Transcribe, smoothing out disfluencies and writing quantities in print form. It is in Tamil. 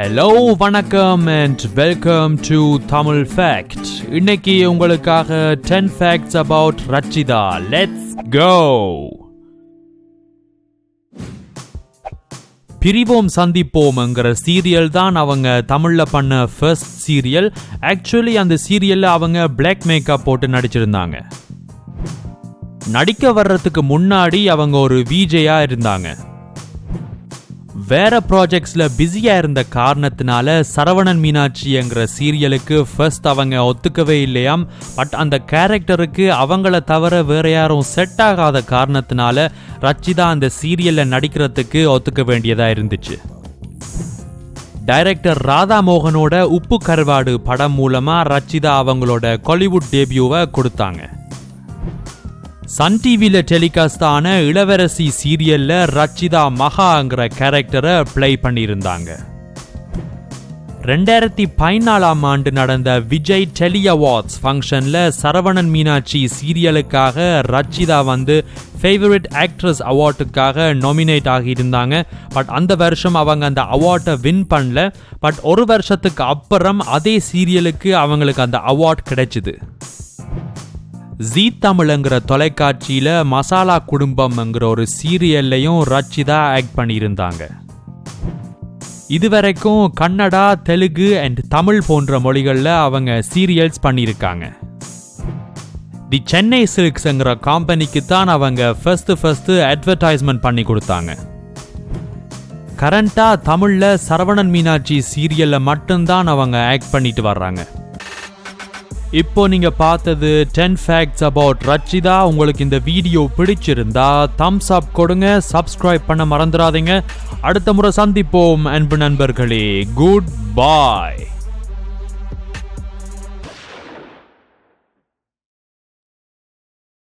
ஹலோ வணக்கம் and welcome to Tamil Fact. இன்னைக்கு உங்களுக்காக 10 facts about Rachida. Let's go. பிரிவோம் சந்திப்போம்ங்கிற சீரியல் தான் அவங்க தமிழ்ல பண்ண ஃபர்ஸ்ட் சீரியல். ஆக்சுவலி அந்த சீரியல்ல அவங்க பிளாக் மேக்கப் போட்டு நடிச்சிருந்தாங்க. நடிக்க வர்றதுக்கு முன்னாடி அவங்க ஒரு விஜேயா இருந்தாங்க. வேற ப்ராஜெக்ட்ஸ்ல பிஸியா இருந்த காரணத்தினால சரவணன் மீனாட்சிங்கிற சீரியலுக்கு ஃபர்ஸ்ட் அவங்க ஒத்துக்கவே இல்லையாம். பட் அந்த கேரக்டருக்கு அவங்கள தவிர வேற யாரும் செட் ஆகாத காரணத்தினால ரச்சிதா அந்த சீரியல்ல நடிக்கிறதுக்கு ஒத்துக்க வேண்டியதா இருந்துச்சு. டைரக்டர் ராதா மோகனோட உப்பு கருவாடு படம் மூலமா ரச்சிதா அவங்களோட காலிவுட் டெபியூவை கொடுத்தாங்க. சன் டிவில டெலிகாஸ்ட் ஆன இளவரசி சீரியல்ல ரச்சிதா மகாங்கிற கேரக்டரை பிளே பண்ணியிருந்தாங்க. 2014 ஆண்டு நடந்த விஜய் டெலி அவார்ட்ஸ் ஃபங்க்ஷன்ல சரவணன் மீனாட்சி சீரியலுக்காக ரச்சிதா ஃபேவரட் ஆக்ட்ரஸ் அவார்டுக்காக நாமினேட் ஆகியிருந்தாங்க. பட் அந்த வருஷம் அவங்க அந்த அவார்டை வின் பண்ணல. பட் ஒரு வருஷத்துக்கு அப்புறம் அதே சீரியலுக்கு அவங்களுக்கு அந்த அவார்ட் கிடைச்சிது. ஜீ தமிழ்ங்கிற தொலைக்காட்சியில மசாலா குடும்பம்ங்கிற ஒரு சீரியல்லையும் ரச்சிதா ஆக்ட் பண்ணியிருந்தாங்க. இதுவரைக்கும் கன்னடா, தெலுங்கு அண்ட் தமிழ் போன்ற மொழிகளில் அவங்க சீரியல்ஸ் பண்ணியிருக்காங்க. தி சென்னை சில்க்ஸ்ங்கிற கம்பெனிக்கு தான் அவங்க ஃபர்ஸ்ட் அட்வர்டைஸ்மெண்ட் பண்ணி கொடுத்தாங்க. கரண்டா தமிழ்ல சரவணன் மீனாட்சி சீரியல்ல மட்டும்தான் அவங்க ஆக்ட் பண்ணிட்டு வர்றாங்க. இப்போ நீங்க பார்த்தது 10 facts about ரச்சிதா. உங்களுக்கு இந்த வீடியோ பிடிச்சிருந்தா thumbs up கொடுங்க, சப்ஸ்கிரைப் பண்ண மறந்துடாதீங்க. அடுத்த முறை சந்திப்போம் அன்பு நண்பர்களே. குட் பாய்.